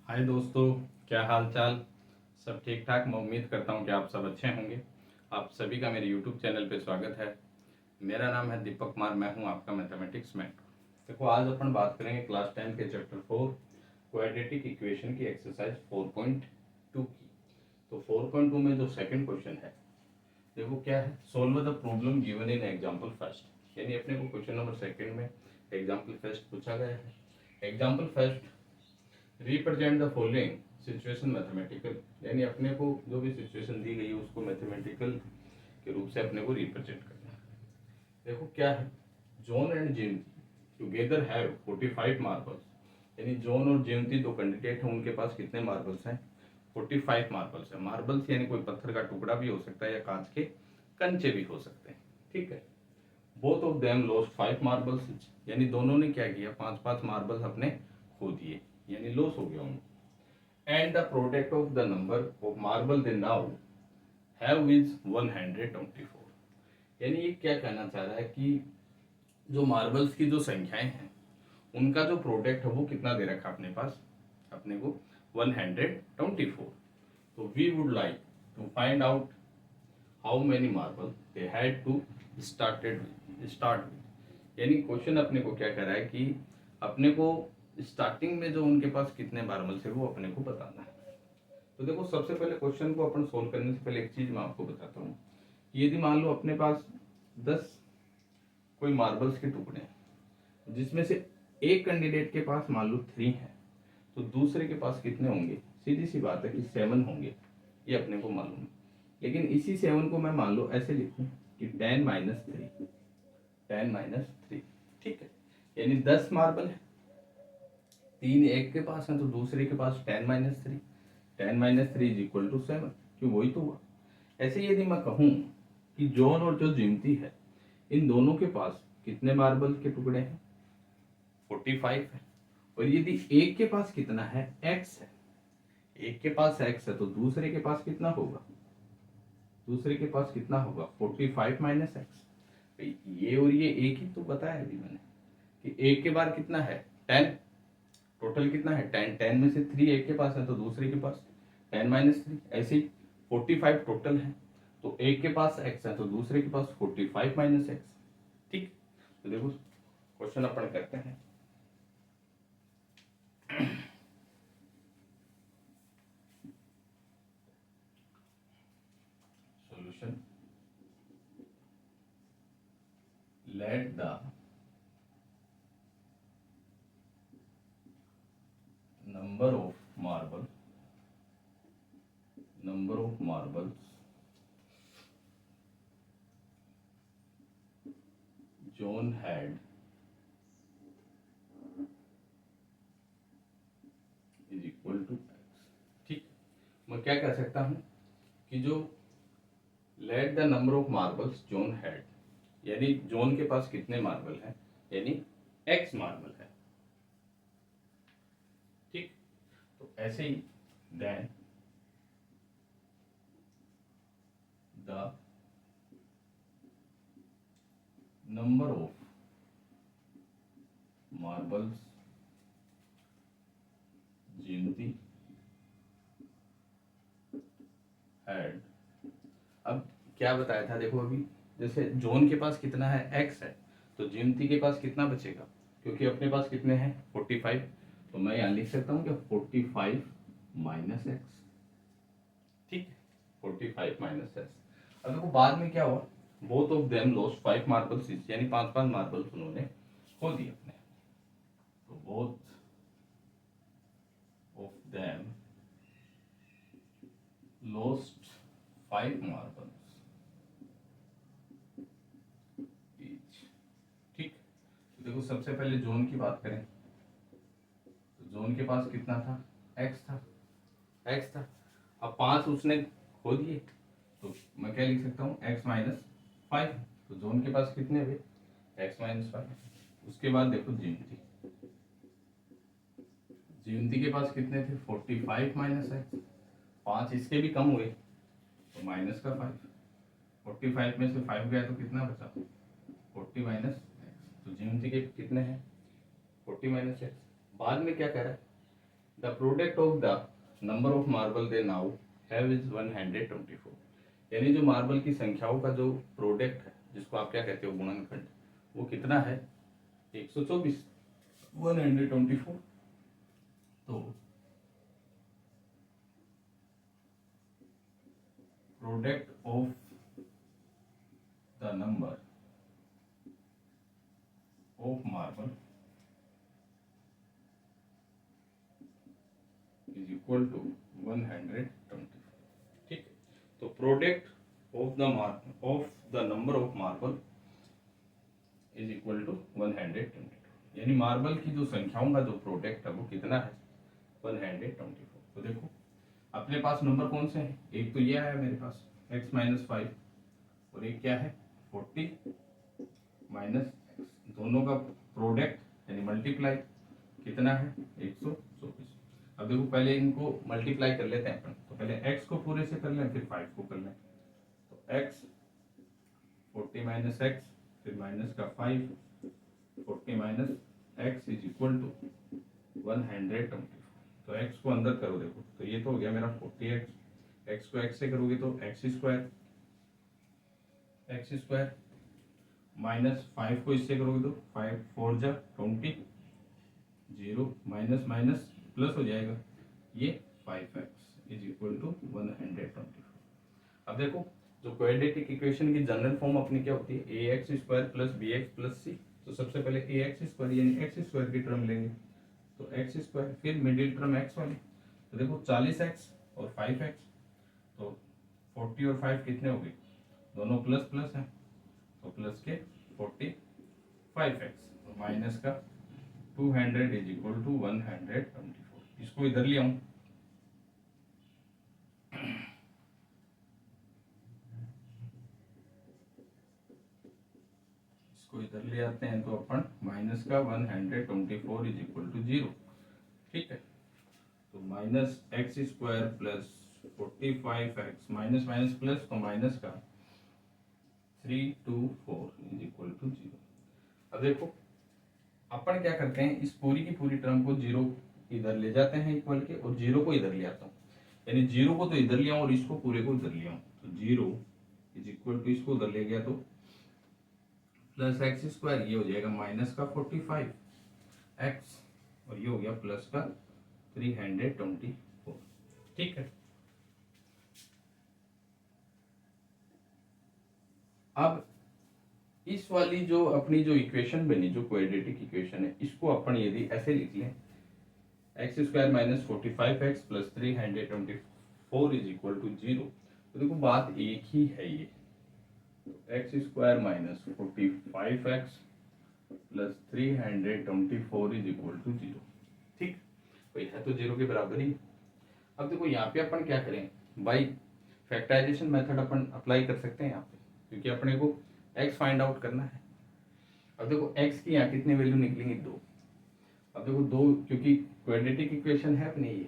हाय दोस्तों, क्या हाल चाल। सब ठीक ठाक। मैं उम्मीद करता हूँ कि आप सब अच्छे होंगे। आप सभी का मेरे यूट्यूब चैनल पे स्वागत है। मेरा नाम है दीपक कुमार, मैं हूँ आपका मैथमेटिक्स मेंटर। देखो, आज अपन बात करेंगे क्लास 10 के चैप्टर 4 क्वाड्रेटिक इक्वेशन की एक्सरसाइज 4.2 की। तो 4.2 में जो सेकंड क्वेश्चन है, देखो क्या है, solve the problem given in example first. यानी अपने को क्वेश्चन नंबर सेकंड में एग्जाम्पल फर्स्ट पूछा गया है। Example first, represent the following situation mathematical. यानी अपने को जो भी सिचुएशन दी गई है उसको मैथमेटिकल के रूप से अपने को रिप्रेजेंट करना है। देखो क्या है, John and Jivanti together have 45 marbles. यानी जॉन और जेमती दो कैंडिडेट हैं, उनके पास कितने मार्बल्स हैं? 45 मार्बल्स है। मार्बल्स यानी कोई पत्थर का टुकड़ा भी हो सकता है या कांच के कंचे भी हो सकते हैं। ठीक है। Both of them lost 5 marbles. यानी दोनों ने क्या किया, 5-5 मार्बल्स अपने खो दिए, यानी लॉस हो गया उनको। And the product of the number of marble they now have is 124। यानी ये क्या कहना चाह रहा है कि जो मार्बल्स की जो संख्याएं हैं उनका जो प्रोडक्ट है वो कितना दे रखा अपने पास, अपने को 124। तो we would like to find out how many marble they had to start. यानी क्वेश्चन अपने को क्या कर रहा है कि अपने को स्टार्टिंग में जो उनके पास कितने मार्बल थे वो अपने को बताना है। तो देखो, सबसे पहले क्वेश्चन को अपन सोल्व करने से पहले एक चीज मैं आपको बताता हूँ। यदि मान लो अपने पास 10 कोई मार्बल्स के टुकड़े हैं, जिसमें से एक कैंडिडेट के पास मान लो 3 है, तो दूसरे के पास कितने होंगे? सीधी सी बात है कि 7 होंगे, ये अपने को मालूम है। लेकिन इसी 7 को मैं मान लो ऐसे लिखूं कि 10 - 3, 10 - 3। ठीक है। यानी 10 मार्बल है, 3 एक के पास है, तो दूसरे के पास 10 - 3। 10 - 3 इज इक्वल टू 7। क्यों, वही तो हुआ। ऐसे यदि मैं कहूं कि जॉन और जो जिमती है, इन दोनों के पास कितने मार्बल के टुकड़े हैं? 45 है। और यदि एक के पास कितना है, एक्स है, एक के पास एक्स है, तो दूसरे के पास कितना होगा? दूसरे के पास कितना होगा? 45 - एक्स। ये और ये एक ही तो बताया अभी मैंने कि एक के बार कितना है, 10। टोटल कितना है, 10। 10 में से 3 एक के पास है, तो दूसरे के पास 10 - 3। ऐसे ही 45 टोटल है, तो एक के पास x है तो दूसरे के पास 45 - x। ठीक। तो देखो, क्वेश्चन अपन करते हैं। Solution, let the number of marbles John had is equal to x. ठीक। मैं क्या कह सकता हूं कि जो let the number of marbles John had, यानी जॉन के पास कितने मार्बल हैं, यानी एक्स मार्बल है। ठीक। तो ऐसे ही then the number of marbles Jivanti had. अब क्या बताया था, देखो अभी जैसे जॉन के पास कितना है, एक्स है, तो जिमती के पास कितना बचेगा? क्योंकि अपने पास कितने हैं, 45। तो मैं यहाँ लिख सकता हूँ कि 45 - एक्स। ठीक है। 45 - एक्स। अब देखो बाद में क्या हुआ, both of them lost 5 marbles, यानी 5-5 मार्बल्स उन्होंने खो दिए अपने। तो both of them lost 5 marbles each. ठीक। तो देखो, सबसे पहले जोन की बात करें तो जोन के पास कितना था, एक्स था। अब 5 उसने खो दिए, तो मैं क्या लिख सकता हूँ, x - 5। तो जोन के पास कितने हुए, x - 5। उसके बाद देखो जिमती, जिमती के पास कितने थे, 45 - एक्स। 5 इसके भी कम हुए, तो माइनस का 5। 45 में से 5 गया तो कितना बचा, 40 - एक्स। तो जिमती के कितने हैं, 40 - एक्स। बाद में क्या कह रहा है the product of the number of marble they now have is 124। यानी जो मार्बल की संख्याओं का जो प्रोडक्ट है, जिसको आप क्या कहते हो गुणनखंड, वो कितना है 124, 124। तो product of the number of marble is equal to 124। ठीक है, तो product of the number of marble is equal to 122। यानी मार्बल की जो संख्याओं का जो प्रोडक्ट है वो कितना है 124। तो देखो अपने पास नंबर कौन से हैं, एक तो ये है मेरे पास x-5 और एक क्या है 40 माइनस एक्स, दोनों का प्रोडक्ट यानी मल्टीप्लाई कितना है 124। अब देखो पहले इनको मल्टीप्लाई कर लेते हैं अपन, तो पहले x को पूरे से कर लें फिर 5 को कर लें। तो x 40 माइनस एक्स फिर माइनस का 5, 40 minus x is equal to 124। तो x को अंदर करो, देखो तो ये तो हो गया मेरा 40x, x को x से करोगे तो x स्क्वायर माइनस 5 को इससे करोगे तो 5 4 जा 20, 0 माइनस माइनस प्लस हो जाएगा, ये 5x इज इक्वल टू 124। अब देखो जो क्वाड्रेटिक इक्वेशन की जनरल फॉर्म अपनी क्या होती है, a x square plus b x plus c. तो सबसे पहले ए एक्स स्क्वायर यानी एक्स स्क्वायर की टर्म लेंगे, तो एक्स स्क्वायर फिर मिडिल टर्म एक्स वाली, तो देखो 40x और 5x, तो 40 और 5 कितने हो गए, दोनों प्लस प्लस हैं, तो प्लस के 45x तो माइनस का 200 इज इक्वल टू 124। इसको इधर ले आऊं, इसको इधर ले आते हैं तो अपन माइनस का 124 इज इक्वल टू 0। ठीक है, तो minus x square plus 45x minus minus plus, तो माइनस का 324 इज इक्वल टू 0। अब देखो अपन क्या करते हैं, इस पूरी की पूरी टर्म को 0 इधर ले जाते हैं इक्वल के, और 0 को इधर ले आता हूँ, यानी 0 को तो इधर ले आऊँ और इसको पूरे को इधर ले आऊँ, तो 0 इज इक्वल टू इसको उधर ले गया तो प्लस एक्स स्क्वायर, ये हो जाएगा माइनस का 45x और ये हो गया प्लस का 324। ठीक है, अब इस वाली जो अपनी जो इक्वेशन बनी, जो क्वाड्रेटिक इक्वेशन है, इसको अपन यदि ऐसे लिख लें x square minus 45x plus 324 is equal to 0, तो देखो बात एक ही है ये, x square minus 45x plus 324 is equal to 0। ठीक, भाई है तो 0 के बराबर ही। अब देखो यहाँ पे अपन क्या करें, बाई फैक्टराइजेशन मेथड अपन अप्लाई कर सकते हैं यहाँ पे, क्योंकि अपने को x फाइंड आउट करना है। अब देखो x की यहाँ कितनी वैल्यू निकलेंगी 2। अब देखो 2 क्योंकि क्वाड्रेटिक इक्वेशन है अपनी ये,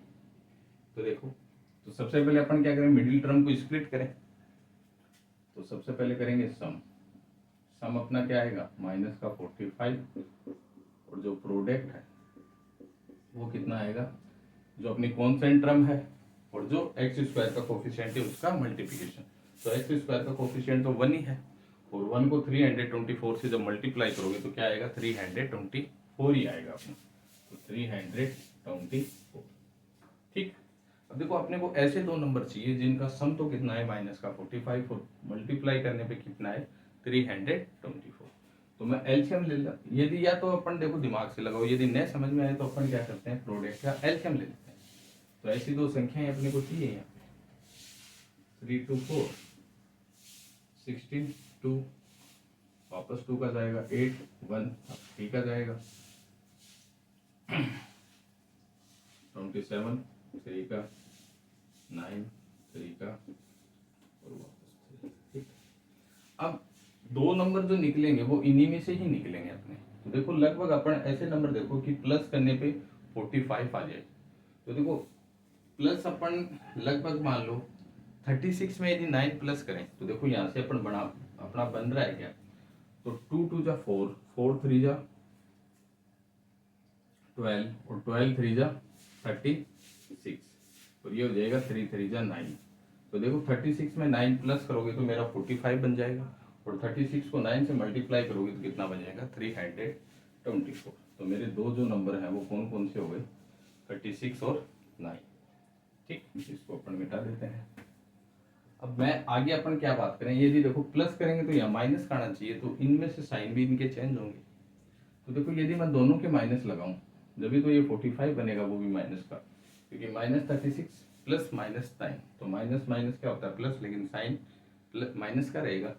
तो देखो तो सबसे पहले अपन क्या करें, मिडिल टर्म को स्प्लिट करें, तो सबसे पहले करेंगे सम अपना क्या आएगा माइनस का 45 और जो प्रोडक्ट है वो कितना आएगा, जो अपनी कॉन्स्टेंट टर्म है और जो एक्स स्क्वायर का कोफिशिएंट है उसका मल्टीप्लिकेशन। तो एक्स स्क्वायर का कोफिशिएंट तो 1 ही है, और 1 को 324 से जब मल्टीप्लाई करोगे तो क्या आएगा 324 ही आएगा अपना, तो 324। ठीक, अब देखो अपने को ऐसे दो नंबर चाहिए जिनका सम तो कितना है माइनस का 45 और मल्टीप्लाई करने पे कितना है 324। तो मैं एलसीएम ले ला, यदि या तो अपन देखो दिमाग से लगाओ, यदि नहीं समझ में आए तो अपन क्या करते हैं प्रोडक्ट का एलसीएम ले लेते हैं। तो ऐसी दो संख्याएं अपने को चाहिए यहाँ पे 3 to 4 16 2 वापस 2 का जाएगा 8 1 3 का जाएगा 27 3 का 9 3 का और वापस 3। ठीक, अब दो नंबर जो निकलेंगे वो इन्हीं में से ही निकलेंगे अपने। तो देखो लगभग अपन ऐसे नंबर देखो कि प्लस करने पे 45 आ जाए, तो देखो प्लस अपन लगभग मान लो 36 में यदि 9 प्लस करें तो देखो यहाँ से अपन बना अपना बन रहा है क्या, तो 2 2 जा 4 4 3 जा 12 और 12 3 जा 36 और ये हो जाएगा 3 3 जा 9। तो देखो 36 में 9 प्लस करोगे तो मेरा 45 बन जाएगा, और 36 को 9 से मल्टीप्लाई करोगे तो कितना बन जाएगा 324। तो मेरे दो जो नंबर हैं वो कौन कौन से हो गए, 36 और 9। ठीक, इसको अपन मिटा देते हैं। अब मैं आगे अपन क्या बात करें, यदि देखो प्लस करेंगे तो यहाँ माइनस का आना चाहिए, तो इनमें से साइन भी इनके चेंज होंगे। तो देखो यदि मैं दोनों के माइनस लगाऊं जब तो ये 45 बनेगा, वो भी माइनस का, क्योंकि -36 प्लस -9, तो माइनस माइनस क्या होता है प्लस, लेकिन साइन माइनस का रहेगा।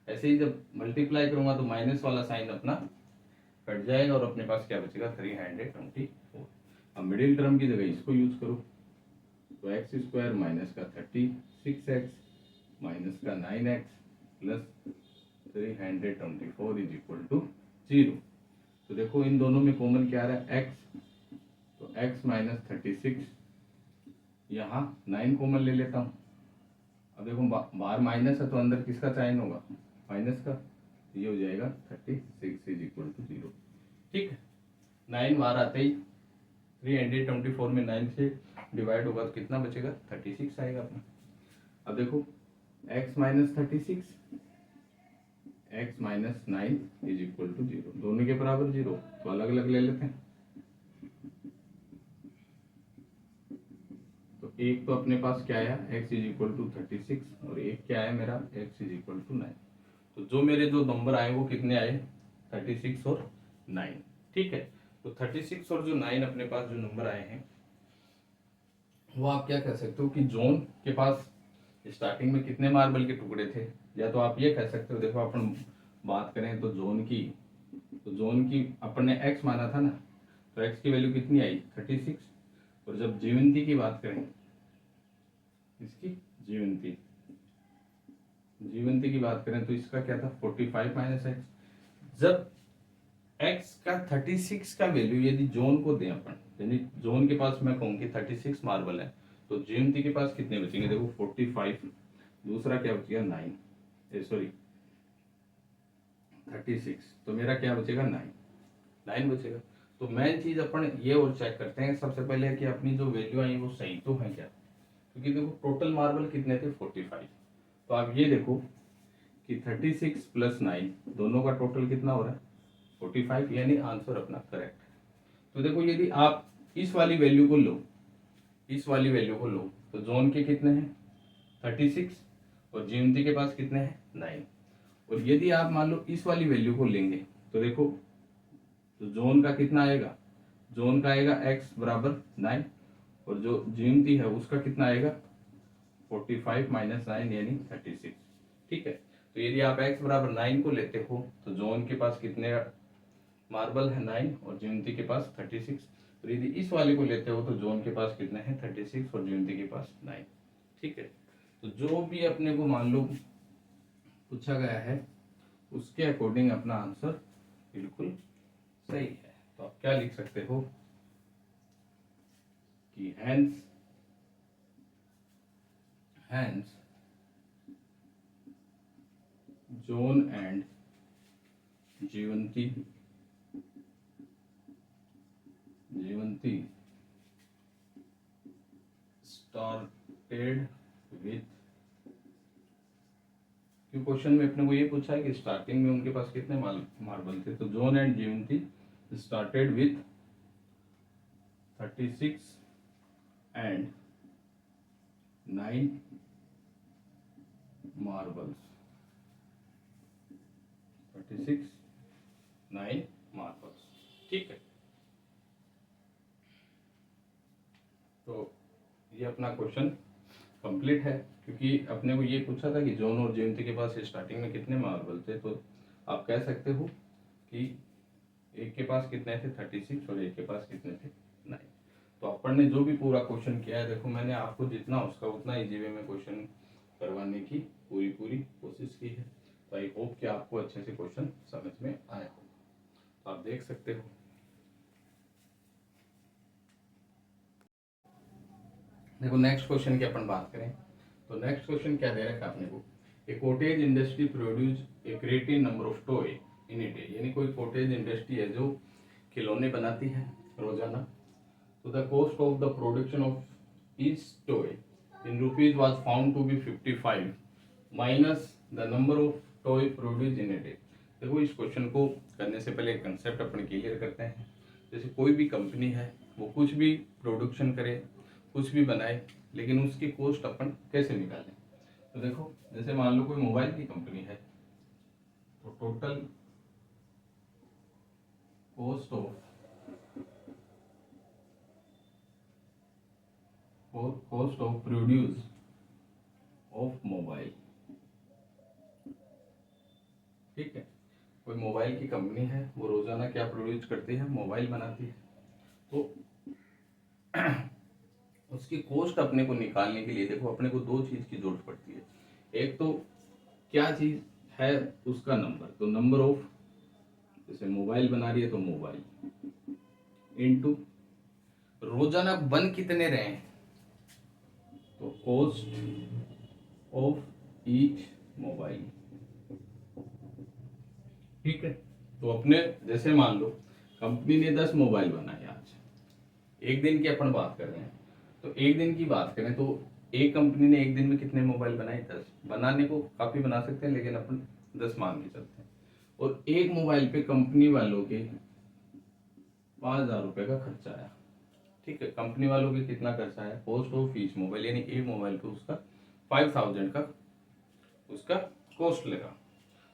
ऐसे ही जब मल्टीप्लाई करूंगा तो माइनस वाला साइन अपना कट जाएगा और अपने पास क्या बचेगा 324। अब मिडिल टर्म की जगह इसको यूज करो, तो एक्स स्क्वायर माइनस का 36x माइनस का 9x plus 324 is equal to 0। तो देखो इन दोनों में कॉमन क्या आ रहा है x, तो x माइनस 36, यहाँ 9 कॉमन ले लेता हूँ। अब देखो बाहर माइनस है तो अंदर किसका साइन होगा, माइनस का, ये हो जाएगा 36 इज इक्वल टू 0। ठीक है, 9 बाहर आते ही 324 में 9 से डिवाइड होगा तो कितना बचेगा 36 आएगा अपना। अब देखो x minus 36 x minus 9 is equal to 0, दोनों के बराबर 0, तो अलग अलग ले लेते हैं। तो एक तो अपने पास क्या आया x इज इक्वल टू 36 और एक क्या आया मेरा x इज इक्वल टू 9। तो जो मेरे जो नंबर आए वो कितने आए 36 और 9। ठीक है, तो 36 और जो 9 अपने पास जो नंबर आए हैं वो आप क्या कह सकते हो कि जोन के पास स्टार्टिंग में कितने मार्बल के टुकड़े थे, या तो आप ये कह सकते हो, देखो अपन बात करें तो जोन की, तो जोन की अपन ने x माना था ना, तो x की वैल्यू कितनी आई 36, और जब जीवंती की बात करें, इसकी जीवंती की बात करें तो इसका क्या था 45 माइनस एक्स। जब x का 36 का वैल्यू यदि जोन को दें अपन, यानी जोन के पास मैं कहूँ कि 36 मार्बल है, तो जीवंती के पास कितने बचेंगे, देखो 45, दूसरा क्या बचेगा 9, सॉरी 36, तो मेरा क्या बचेगा 9 बचेगा। तो मेन चीज अपन ये और चेक करते हैं सबसे पहले कि अपनी जो वैल्यू आई वो सही तो है क्या, क्योंकि देखो टोटल मार्बल कितने थे 45। तो आप ये देखो कि 36 प्लस 9 दोनों का टोटल कितना हो रहा है 45, यानी आंसर अपना करेक्ट। तो देखो यदि आप इस वाली वैल्यू को लो, तो जोन के कितने हैं 36 और जीवंती के पास कितने हैं 9। और यदि आप मान लो इस वाली वैल्यू को लेंगे तो देखो, तो जोन का कितना आएगा, जोन का आएगा x बराबर 9, और जो जीवंती है उसका कितना आएगा 45 माइनस 9 यानी 36। ठीक है, तो यदि आप x बराबर 9 को लेते हो तो जोन के पास कितने मार्बल है 9 और जीवंती के पास 36। तो यदि इस वाले को लेते हो तो जोन के पास कितने हैं 36 और जीवंती के पास 9। ठीक है, तो जो भी अपने को मान लो पूछा गया है उसके अकॉर्डिंग अपना आंसर बिल्कुल सही है। तो आप क्या लिख सकते हो कि hence John and Jivanti started with, क्योंकि क्वेश्चन में अपने को ये पूछा है कि स्टार्टिंग में उनके पास कितने मार्बल थे, तो John and Jivanti started with 36 and 9 marbles, 36 9 marbles. ठीक है, तो ये अपना क्वेश्चन कंप्लीट है, क्योंकि अपने को ये पूछा था कि जोन और जीवंती के पास स्टार्टिंग में कितने मार्बल थे, तो आप कह सकते हो कि एक के पास कितने थे 36 और एक के पास कितने थे 9। तो अपन ने जो भी पूरा क्वेश्चन किया है, देखो मैंने आपको जितना उसका उतना इजी वे में क्वेश्चन करवाने की पूरी कोशिश की है। तो आई होप कि आपको अच्छे से क्वेश्चन समझ में आया हो। तो आप देख सकते हो, देखो नेक्स्ट क्वेश्चन की अपन बात करें तो नेक्स्ट क्वेश्चन क्या दे रखा है अपने को, a cottage industry produce a great number of toy in a day, यानी कोई कॉटेज इंडस्ट्री है जो खिलौने बनाती है रोजाना, तो the cost of the production of each toy in rupees was found to be 55 minus the number of toy produce in a day. देखो इस क्वेश्चन को करने से पहले एक कंसेप्ट अपन क्लियर करते हैं। जैसे कोई भी कंपनी है वो कुछ भी प्रोडक्शन करे, कुछ भी बनाए, लेकिन उसकी कॉस्ट अपन कैसे निकालें। तो देखो जैसे मान लो कोई मोबाइल की कंपनी है, तो total cost of produce of mobile, ठीक है। कोई मोबाइल की कंपनी है, वो रोजाना क्या प्रोड्यूस करती है, मोबाइल बनाती है। तो उसकी कॉस्ट अपने को निकालने के लिए देखो अपने को दो चीज की जरूरत पड़ती है। एक तो क्या चीज है, उसका नंबर, तो नंबर ऑफ, जैसे मोबाइल बना रही है तो मोबाइल इनटू रोजाना बन कितने रहे हैं, तो कॉस्ट ऑफ ईच मोबाइल, ठीक है। तो अपने जैसे मान लो कंपनी ने 10 मोबाइल बनाए आज, एक दिन की अपन बात कर रहे हैं, तो एक दिन की बात करें तो एक कंपनी ने एक दिन में कितने मोबाइल बनाए, 10। बनाने को काफी बना सकते हैं, लेकिन अपन 10 मान के चलते हैं। और एक मोबाइल पे कंपनी वालों के 5,000 रुपए का खर्चा आया, ठीक है। कंपनी वालों के कितना खर्चा है, कॉस्ट ऑफ ईच मोबाइल, यानी एक मोबाइल पे उसका 5,000 का उसका कॉस्ट लगा।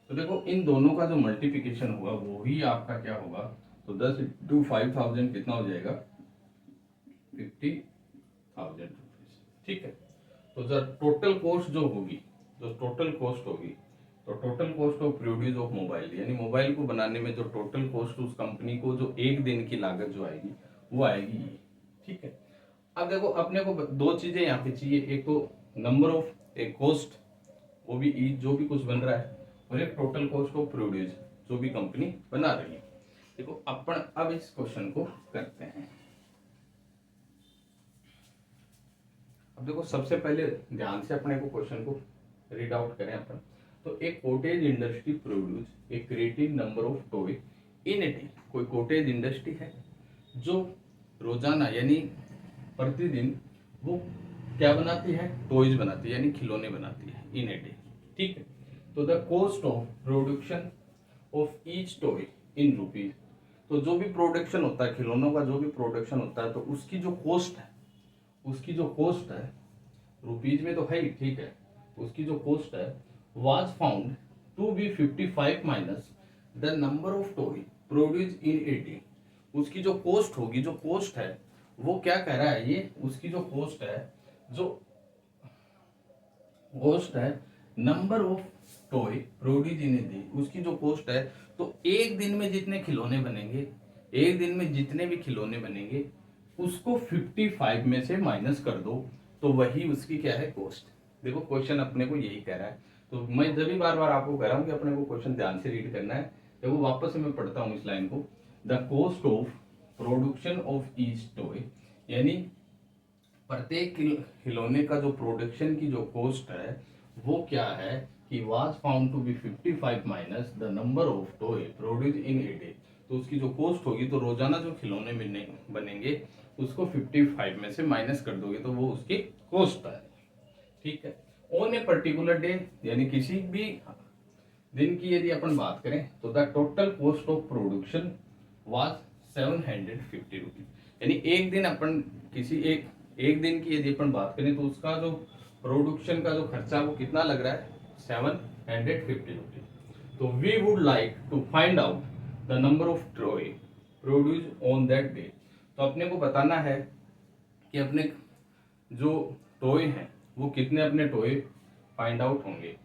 तो देखो इन दोनों का जो मल्टीप्लिकेशन होगा वो ही आपका क्या होगा, तो 10 इंटू 5,000 कितना हो जाएगा, 50,000 रुपीज, ठीक है। तो जब टोटल कॉस्ट जो होगी, जो टोटल कॉस्ट होगी, तो total cost of produce of mobile, यानी मोबाइल को बनाने में जो टोटल कॉस्ट उस कंपनी को जो एक दिन की लागत जो आएगी वो आएगी ये, ठीक है। अब देखो अपने को दो चीजें यहाँ पे चाहिए, एक तो नंबर ऑफ, एक कॉस्ट वो भी जो भी कुछ बन रहा है, और एक टोटल कॉस्ट ऑफ प्रोड्यूस जो भी कंपनी बना रही है। देखो अपन अब इस क्वेश्चन को करते हैं। अब देखो सबसे पहले ध्यान से अपने को क्वेश्चन को रीड आउट करें अपन। तो एक cottage industry produce a creative number of toy in a day. कोई कॉटेज इंडस्ट्री है जो रोजाना यानी प्रतिदिन वो क्या बनाती है, टॉयज बनाती है, यानी खिलौने बनाती है इन ए डे, ठीक है। तो the cost of production of each toy in rupees, तो जो भी प्रोडक्शन होता है खिलौनों का, जो भी प्रोडक्शन होता है, तो उसकी जो कॉस्ट है, उसकी जो कॉस्ट है रुपीज में तो है ही, ठीक है। उसकी जो कॉस्ट है was found to be 55 minus the number of toy produce in a day. उसकी जो कॉस्ट होगी, जो कॉस्ट है वो क्या कह रहा है, ये उसकी जो कॉस्ट है, जो कॉस्ट है number of toy produce in a day, उसकी जो कॉस्ट है, तो एक दिन में जितने खिलौने बनेंगे, एक दिन में जितने भी खिलौने बनेंगे उसको 55 में से माइनस कर दो, तो वही उसकी क्या है, कॉस्ट। देखो क्वेश्चन अपने को यही कह रहा है। तो मैं जब भी बार बार आपको कह रहा हूँ कि अपने को क्वेश्चन ध्यान से रीड करना है। देखो वापस से मैं पढ़ता हूँ इस लाइन को, the cost of production of each toy, यानी प्रत्येक खिलौने का जो प्रोडक्शन की जो कॉस्ट है वो क्या है, कि was found to be 55 minus the number of toy produce in a day. तो उसकी जो कॉस्ट होगी, तो रोजाना जो खिलौने बनेंगे उसको 55 में से माइनस कर दोगे तो वो उसकी कॉस्ट है, ठीक है। ऑन ए पर्टिकुलर डे, यानी किसी भी दिन की यदि अपन बात करें, तो the total cost of production was 750 rupees, यानी एक दिन अपन किसी एक दिन की यदि अपन बात करें तो उसका जो प्रोडक्शन का जो खर्चा वो कितना लग रहा है, 750 रुपीज। तो we would like to find out the number of toy produce on that day. तो अपने को बताना है कि अपने जो टॉय हैं वो कितने अपने टॉय फाइंड आउट होंगे।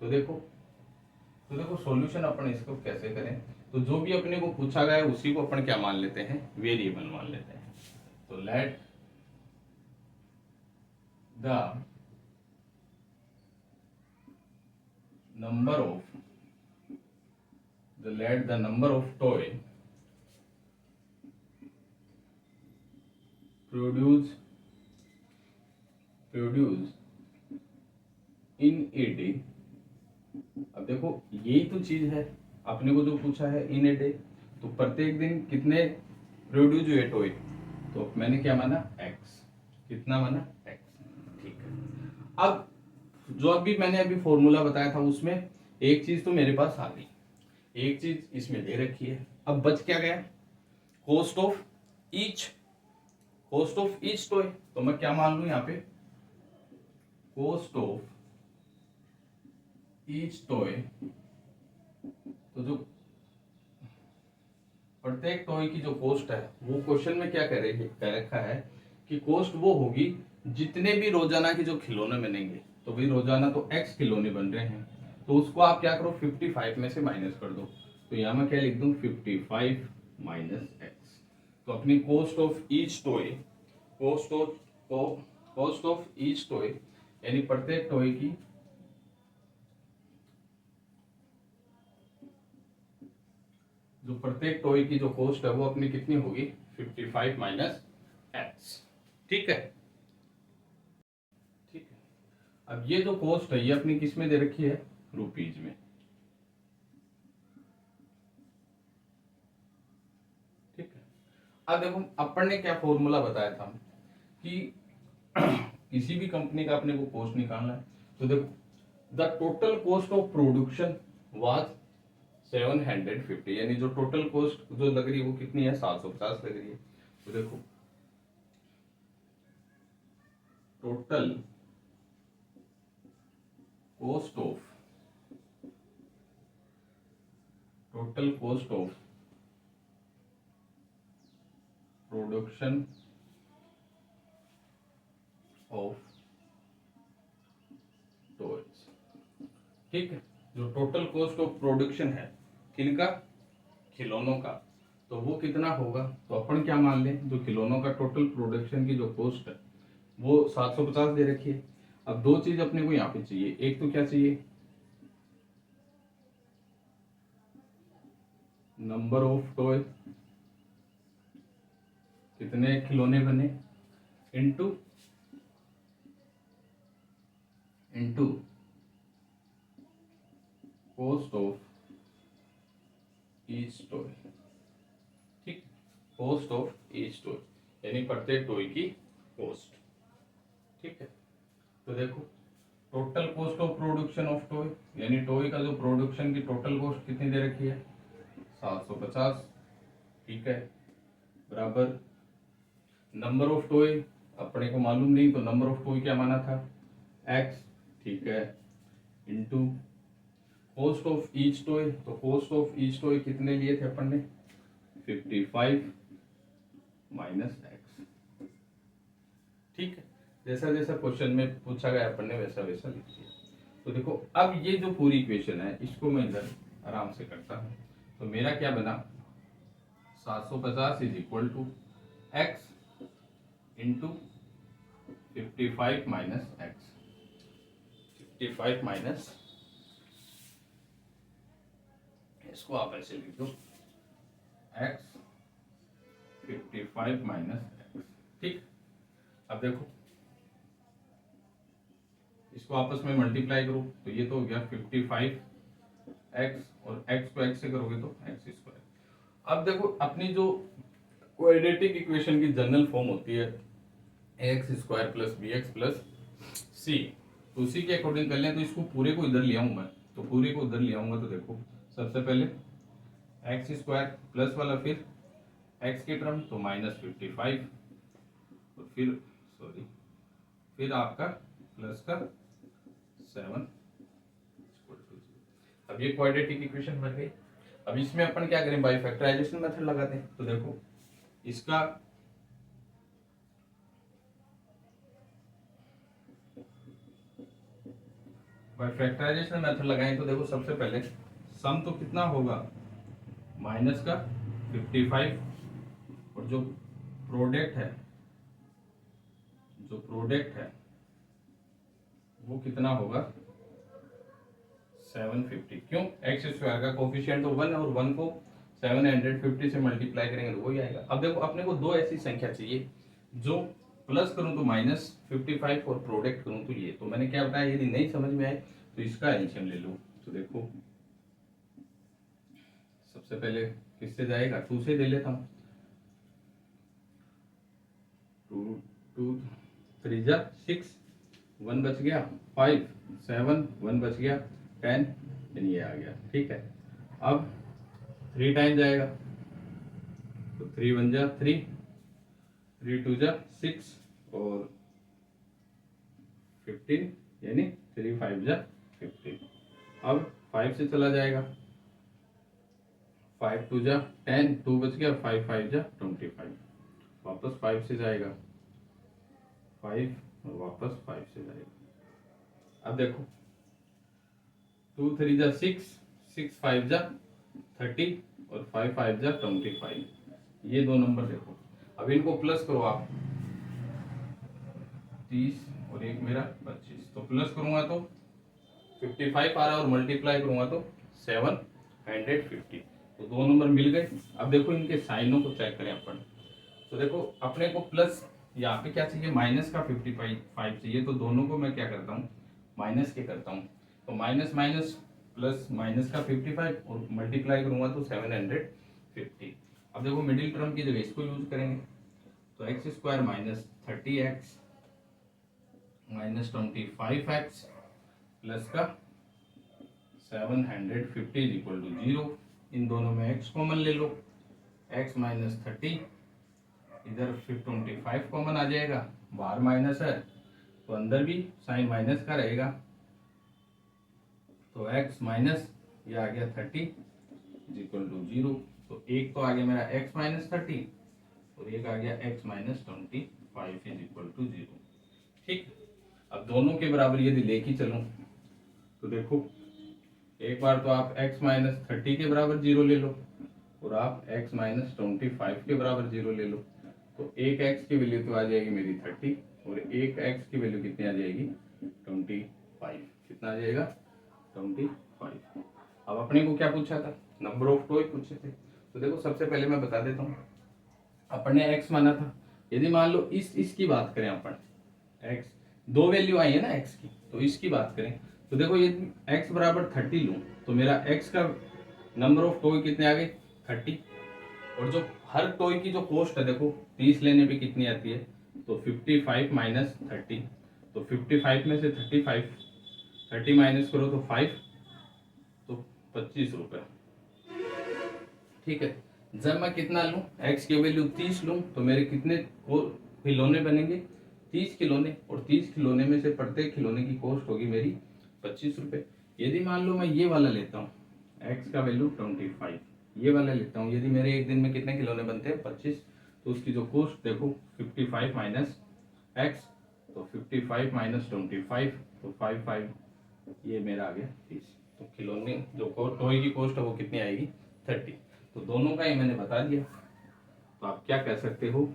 तो देखो सॉल्यूशन अपन इसको कैसे करें, तो जो भी अपने को पूछा गया है उसी को अपन क्या मान लेते हैं, वेरिएबल मान लेते हैं। तो let the number of toy produced in a day। अब देखो यही तो चीज है, अपने को जो पूछा है इन ए डे, तो प्रत्येक दिन कितने प्रोड्यूस हुए टॉय, तो मैंने क्या माना x, कितना माना x, ठीक है। अब जो अभी मैंने अभी फॉर्मूला बताया था उसमें एक चीज तो मेरे पास आ गई, एक चीज इसमें दे रखी है। अब बच क्या गया, cost of each, cost of each toy. तो मैं क्या मान लू यहाँ पे, कॉस्ट ऑफ ईच टॉय। तो जो प्रत्येक टॉय की जो कॉस्ट है वो क्वेश्चन में क्या कह रखा है कि कॉस्ट वो होगी जितने भी रोजाना के जो खिलौने बनेंगे। तो भाई रोजाना तो x खिलौने बन रहे हैं, तो उसको आप क्या करो 55 में से माइनस कर दो। तो यहाँ मैं क्या लिख दूं 55 माइनस x। तो अपनी cost of each toy, cost of each toy यानी प्रत्येक टॉय की जो कॉस्ट है वो अपनी कितनी होगी 55 माइनस x, ठीक है। ठीक है, अब ये जो कॉस्ट है ये अपनी किस में दे रखी है, रुपीज में, ठीक है। अब देखो अपन ने क्या फॉर्मूला बताया था कि किसी भी कंपनी का अपने को कॉस्ट निकालना है। तो देखो the total cost of production was 750, यानी जो टोटल कॉस्ट जो लग रही है वो कितनी है 750 लग रही है। तो देखो total cost of production of toys, ठीक है। जो टोटल कॉस्ट ऑफ प्रोडक्शन है किनका, खिलौनों का, तो वो कितना होगा। तो अपन क्या मान लें, जो खिलौनों का टोटल प्रोडक्शन की जो कॉस्ट है वो 750 दे रखी है। अब दो चीज अपने को यहाँ पे चाहिए, एक तो क्या चाहिए, नंबर ऑफ टॉय, कितने खिलौने बने, into cost of each toy, ठीक, कॉस्ट ऑफ ईच टॉय यानी प्रत्येक टॉय की कॉस्ट, ठीक है। तो देखो total cost of production of toy यानी टॉय का जो प्रोडक्शन की टोटल कॉस्ट कितनी दे रखी है 750, ठीक है, बराबर नंबर ऑफ टॉय अपने को मालूम नहीं, तो नंबर ऑफ टॉय क्या माना था x, ठीक है, into cost of each toy. तो कॉस्ट ऑफ ईच टॉय कितने लिए थे अपन ने 55 माइनस x, ठीक है। जैसा जैसा क्वेश्चन में पूछा गया अपन ने वैसा वैसा लिख दिया। तो देखो अब ये जो पूरी इक्वेशन है इसको मैं इधर आराम से करता हूँ। तो मेरा क्या बना 750 is equal to x into 55 minus x, 55 minus, इसको आप ऐसे लिख दो x 55 माइनस x, ठीक। अब देखो इसको आपस में मल्टीप्लाई करो तो ये तो हो गया 55x और x को x से करोगे तो x स्क्वायर। अब देखो अपनी जो क्वाड्रेटिक इक्वेशन की जनरल फॉर्म होती है ax square plus b x plus c, तो उसी के अकॉर्डिंग कर लें। तो इसको पूरे को इधर ले आऊँ मैं, तो पूरे को इधर ले आऊंगा। तो देखो सबसे पहले एक्स स्क्वायर प्लस वाला, फिर एक्स की टर्म तो माइनस 55 और फिर आपका प्लस का 7। अब ये क्वाड्रेटिक इक्वेशन बन गई। अब इसमें अपन क्या करें, बाई फैक्टराइजेशन मेथड लगाते हैं। तो देखो इसका बाई फैक्टराइजेशन मेथड लगाएं तो देखो सबसे पहले सम तो कितना होगा माइनस का 55 और जो प्रोडक्ट है वो कितना होगा 750। क्यों, एक्स स्क्वायर का कोफिशिएंट तो 1 और 1 को 750 से मल्टीप्लाई करेंगे तो वही आएगा। अब देखो अपने को दो ऐसी संख्या चाहिए जो प्लस करूं तो माइनस 55 और प्रोडक्ट करूं तो ये। तो मैंने क्या बताया, यदि नहीं समझ में आए तो इसका एलसीएम ले लो। तो देखो सबसे पहले किससे जाएगा, 2 से ले लेता हूं। टू 3 जा 6, 1 बच गया, 5 7, 1 बच गया 10, ये आ गया। ठीक है, अब 3 टाइम जाएगा तो 3 1 जा 3, 3 2 जा 6 और 15 यानी 3 5 जा 15। अब 5 से चला जाएगा, 5 2 जा 10, 2 बच गया, 5 5 जा 25, वापस 5 से जाएगा 5 और वापस 5 से जाएगा। अब देखो 2 3 जा 6, 6 5 जा 30 और 5 5 जा 25, ये दो नंबर देखो। अब इनको प्लस करो आप, 30 और एक मेरा 25, तो प्लस करूंगा तो 55 आ रहा है और मल्टीप्लाई करूंगा तो 750, तो दो नंबर मिल गए। अब देखो इनके साइनों को चेक करें अपन, तो देखो अपने को प्लस यहाँ पे क्या चाहिए, माइनस का 55 चाहिए, तो दोनों को मैं क्या करता हूँ, माइनस के करता हूँ, तो माइनस माइनस प्लस माइनस का 55 और मल्टीप्लाई करूंगा तो 750। अब देखो मिडिल टर्म की जगह इसको यूज करेंगे, तो x square minus 30x minus 25x plus का 750 इज इक्वल टू 0। इन दोनों में x कॉमन ले लो, x माइनस 30, इधर फिर 25 कॉमन आ जाएगा, बाहर माइनस है तो अंदर भी साइन माइनस का रहेगा, तो x माइनस ये आ गया 30 इज इक्वल टू 0। तो एक तो आ गया मेरा x माइनस 30 और एक आ गया x minus 25 is equal to 0। ठीक, अब दोनों के बराबर यदि लेके चलूं तो देखो एक बार तो आप x माइनस 30 के बराबर 0 ले लो और आप x माइनस 25 के बराबर 0 ले लो, तो एक x की वैल्यू तो आ जाएगी मेरी 30 और एक x की वैल्यू कितनी आ जाएगी 25, कितना आ जाएगा 25। अब अपने को क्या पूछा था, नंबर ऑफ टॉय पूछे थे, तो देखो सबसे पहले मैं बता देता हूँ, अपन ने x माना था, यदि मान लो इसकी बात करें अपन, x दो वैल्यू आई है ना x की, तो इसकी बात करें तो देखो यदि x बराबर 30 लूं तो मेरा x का नंबर ऑफ टॉय कितने आ गए 30, और जो हर टॉय की जो कॉस्ट है देखो 30 लेने पे कितनी आती है, तो 55 माइनस 30, तो 55 में से 30 माइनस करो तो 5, तो 25 रुपए। ठीक है, जब मैं कितना लूं, x की वैल्यू 30 लूं तो मेरे कितने खिलौने बनेंगे 30 खिलौने, और 30 खिलौने में से प्रत्येक खिलौने की कॉस्ट होगी मेरी 25 रुपए। यदि मान लो मैं ये वाला लेता हूँ, x का वैल्यू 25, ये वाला लेता हूँ, यदि मेरे एक दिन में कितने खिलौने बनते हैं 25, तो उसकी जो कॉस्ट देखो 55 माइनस x, तो 55 माइनस 25, तो 55 ये मेरा आ गया 30, तो खिलौने जो टॉय की कॉस्ट है वो कितनी आएगी 30। तो दोनों का ही मैंने बता दिया, तो आप क्या कह सकते हो,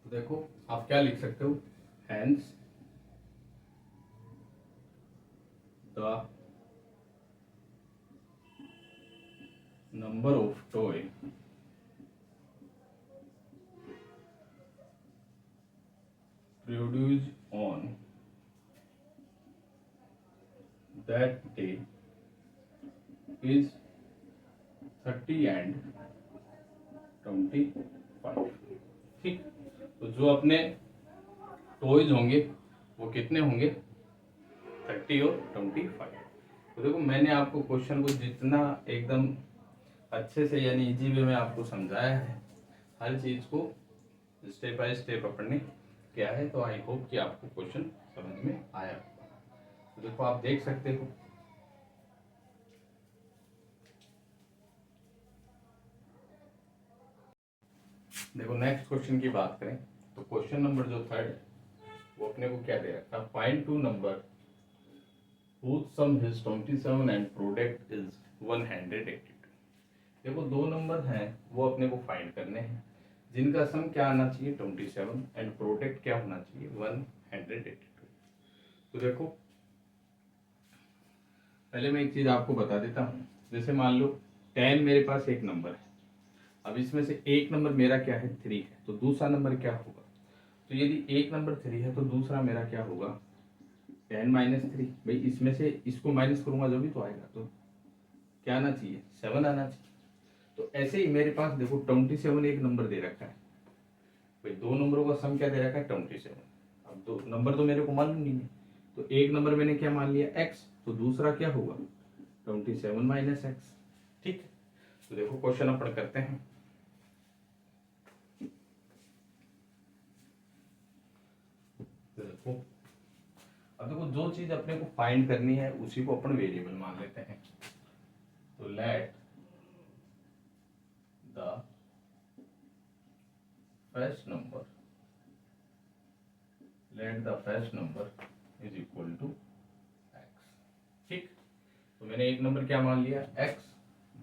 तो देखो आप क्या लिख सकते हो, hence the number of toy produced on that day is 30 and 25। ठीक, तो जो अपने टॉयज होंगे वो कितने होंगे 30 और 25। तो देखो मैंने आपको क्वेश्चन को जितना एकदम अच्छे से यानी इजी वे में आपको समझाया है, हर चीज को स्टेप बाय स्टेप अपन ने किया है, तो आई होप कि आपको क्वेश्चन समझ में आया। तो देखो आप देख सकते हो, देखो नेक्स्ट क्वेश्चन की बात करें तो क्वेश्चन नंबर जो थर्ड है वो अपने को क्या दे रखा, find two number whose sum is 27 and product is 182। देखो दो नंबर हैं वो अपने को फाइंड करने हैं जिनका सम क्या आना चाहिए 27 एंड प्रोडक्ट क्या होना चाहिए 182। तो देखो पहले मैं एक चीज आपको बता देता हूँ, जैसे मान लो 10 मेरे पास एक नंबर है, अब इसमें से एक नंबर मेरा क्या है 3 है, तो दूसरा नंबर क्या होगा, तो यदि एक नंबर 3 है तो दूसरा मेरा क्या होगा 10 - 3, भाई इसमें से इसको माइनस करूंगा जो भी तो आएगा, तो क्या आना चाहिए, 7 आना चाहिए। तो ऐसे ही मेरे पास देखो 27 एक नंबर दे रखा है, भाई दो नंबरों का सम क्या दे रखा है 27। अब दो नंबर तो मेरे को मालूम नहीं है, तो एक नंबर मैंने क्या मान लिया x, तो दूसरा क्या होगा 27 - x। ठीक है, तो देखो क्वेश्चन अपन करते हैं। तो देखो, अब देखो जो चीज अपने को फाइंड करनी है उसी को अपन वेरिएबल मान लेते हैं। तो let the first number is equal to x। ठीक, तो मैंने एक नंबर क्या मान लिया x,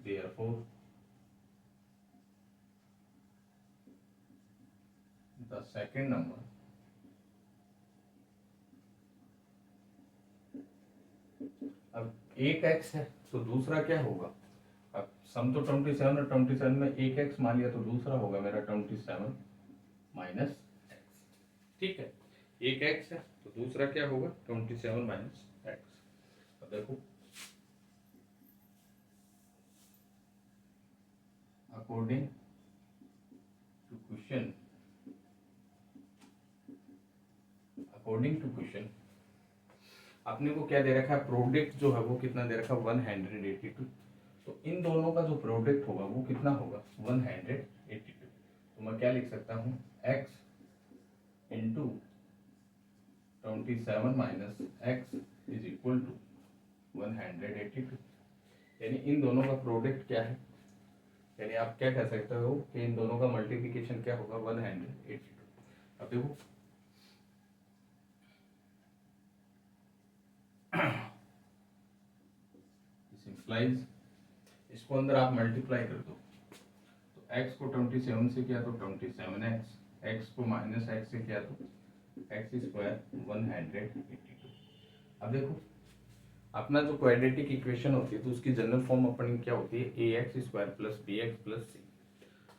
therefore the second number अब एक x है तो दूसरा क्या होगा, अब सम तो 27 और 27 में एक x मान लिया, तो दूसरा होगा मेरा 27 - x। ठीक है, एक x है तो दूसरा क्या होगा 27 - x। अब देखो अकॉर्डिंग टू क्वेश्चन अपने को क्या दे रखा है, प्रोडक्ट जो है वो कितना दे रखा है 182। तो इन दोनों का जो प्रोडक्ट होगा वो कितना होगा 182। तो मैं क्या लिख सकता हूँ x into 27 - x is equal to 182। यानी इन दोनों का प्रोडक्ट क्या है, यानी आप क्या कह सकते हो कि इन दोनों का मल्टीप्लिकेशन क्या होगा 182। अब देखो सिंपलाइज, इसको अंदर आप मल्टीप्लाई कर दो, तो x को 27 से किया तो 27x, x को माइनस x से किया तो x स्क्वायर 182। अब देखो अपना जो क्वाड्रेटिक इक्वेशन होती है तो उसकी जनरल फॉर्म अपन क्या होती है ax square plus bx plus c।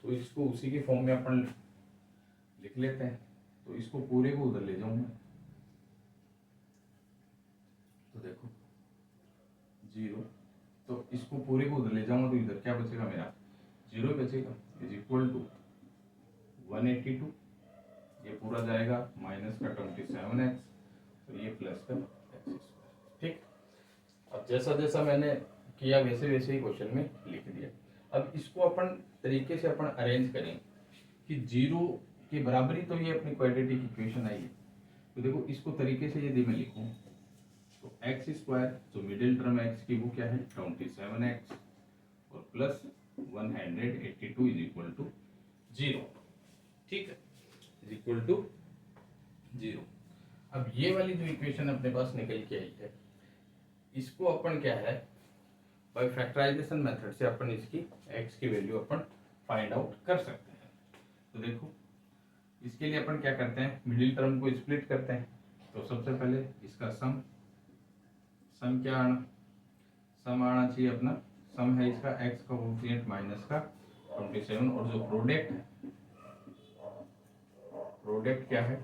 तो इसको उसी के फॉर्म में अपन लिख लेते हैं, तो इसको पूरे को उधर ले जाऊंगा, तो देखो 0, तो इसको पूरे को उधर ले जाऊंगा तो इधर क्या बचेगा मेरा 0 बचेगा, इज इक्वल टू 182, ये पूरा जाएगा माइनस का 27x, तो ये प्लस का x स्क्वायर। ठीक, अब जैसा जैसा मैंने किया वैसे वैसे ही क्वेश्चन में लिख दिया। अब इसको अपन तरीके से अपन अरेंज करें कि 0 के बराबर ही तो ये अपनी क्वाड्रेटिक इक्वेशन आई है। तो देखो इसको तरीके से यदि मैं लिखूं तो एक्स स्क्वायर जो मिडिल टर्म एक्स की वो क्या है 27x और प्लस 182 इज इक्वल टू 0। ठीक है, इज इक्वल टू 0। अब ये वाली जो इक्वेशन अपने पास निकल के आई है, इसको अपन क्या है बाय फैक्टराइजेशन मेथड से अपन इसकी x की वैल्यू अपन फाइंड आउट कर सकते हैं। तो देखो इसके लिए अपन क्या करते हैं, मिडिल टर्म को स्प्लिट करते हैं। तो सबसे पहले इसका सम क्या आना, सम आना चाहिए अपना, सम है इसका x का कोफिशिएंट माइनस का 27 और जो प्रोडक्ट क्या है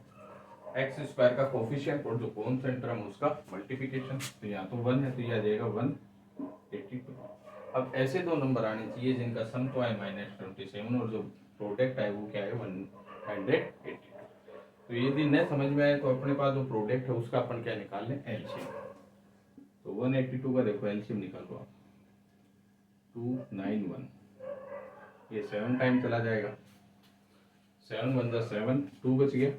एक्स स्क्वायर का कोफिशिएंट और जो कॉन्स्टेंट टर्म उसका मल्टीप्लिकेशन। तो यहाँ तो 1 है तो यह आ जाएगा 182। अब ऐसे दो नंबर आने चाहिए जिनका सम तो है -27 और जो प्रोडक्ट है वो क्या है 182। तो यदि न समझ में आए तो अपने पास जो प्रोडक्ट है उसका अपन क्या निकाल लें एलसीएम। तो 182 का देखो एलसीएम निकाल लो आप 291, ये 7 टाइम चला जाएगा, 7 × 1 = 7, 2 बच गया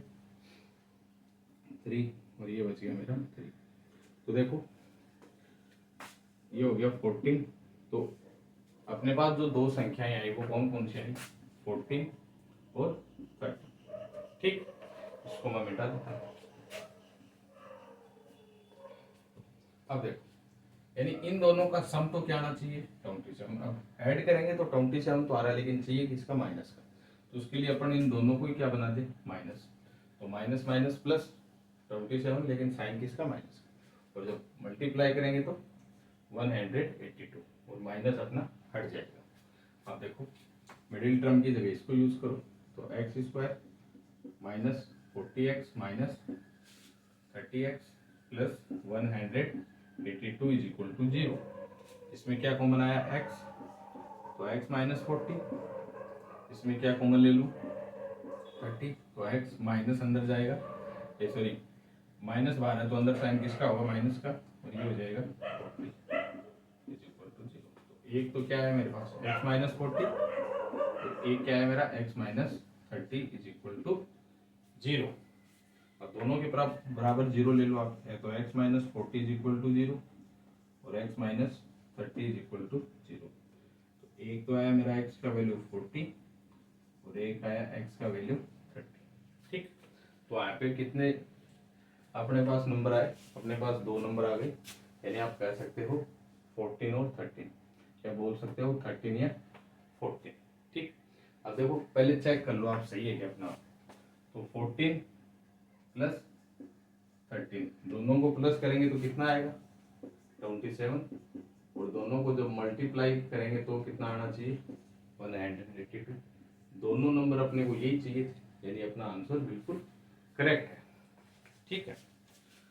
3 और ये बच गया मेरा 3। तो देखो ये हो गया 14। तो अपने पास जो दो संख्याएं आई वो कौन कौन सी आई 14 और 30। ठीक, इसको मैं मिटा देता हूँ। अब देखो यानी इन दोनों का सम तो क्या आना चाहिए 27। अब ऐड करेंगे तो 27 तो आ रहा है लेकिन चाहिए किसका माइनस का, तो उसके लिए अपन इन दोनों को ही क्या बना दे माइनस। तो माइनस माइनस प्लस 27 लेकिन साइन किसका माइनस का, और जब मल्टीप्लाई करेंगे तो 182 और माइनस अपना हट जाएगा। अब देखो मिडिल टर्म की जगह इसको यूज करो, तो x square minus 40x minus 30x plus 182 is equal to 0। इसमें क्या कॉमन आया x, तो x माइनस 40। इसमें क्या कॉमन ले लूँ 30, तो x माइनस अंदर जाएगा, सॉरी माइनस बाहर है तो अंदर साइन किसका होगा माइनस का, और ये हो जाएगा 40 इज इक्वल टू 0। तो एक तो क्या है मेरे पास x माइनस 40, तो एक क्या है मेरा x minus 30 is equal to 0। और दोनों के बराबर 0 ले लो आप, तो x minus 40 is equal to 0 और x minus 30 is equal to 0। तो एक तो आया मेरा x का वैल्यू 40 और एक आया x का वैल्यू 30। ठीक, तो यहाँ पे कितने अपने पास नंबर आए, अपने पास दो नंबर आ गए, यानी आप कह सकते हो 14 और 13, क्या बोल सकते हो 13 या 14। ठीक, अब देखो पहले चेक कर लो आप सही है क्या अपना, तो 14 प्लस 13 दोनों को प्लस करेंगे तो कितना आएगा 27, और दोनों को जब मल्टीप्लाई करेंगे तो कितना आना चाहिए 182। दोनों नंबर अपने को यही चाहिए थे, यानी अपना आंसर बिल्कुल करेक्ट है। ठीक है,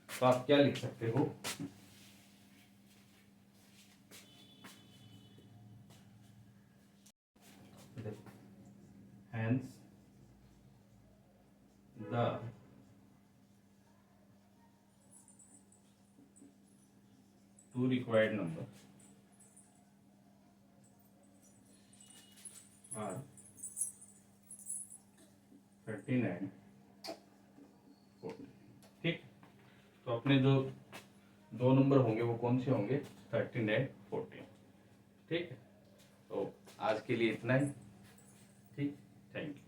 तो आप क्या लिख सकते हो, hence the two required numbers are 13 and 14। ठीक, तो अपने जो दो नंबर होंगे वो कौन से होंगे 13 एंड 14। ठीक है, तो आज के लिए इतना ही। ठीक, थैंक यू।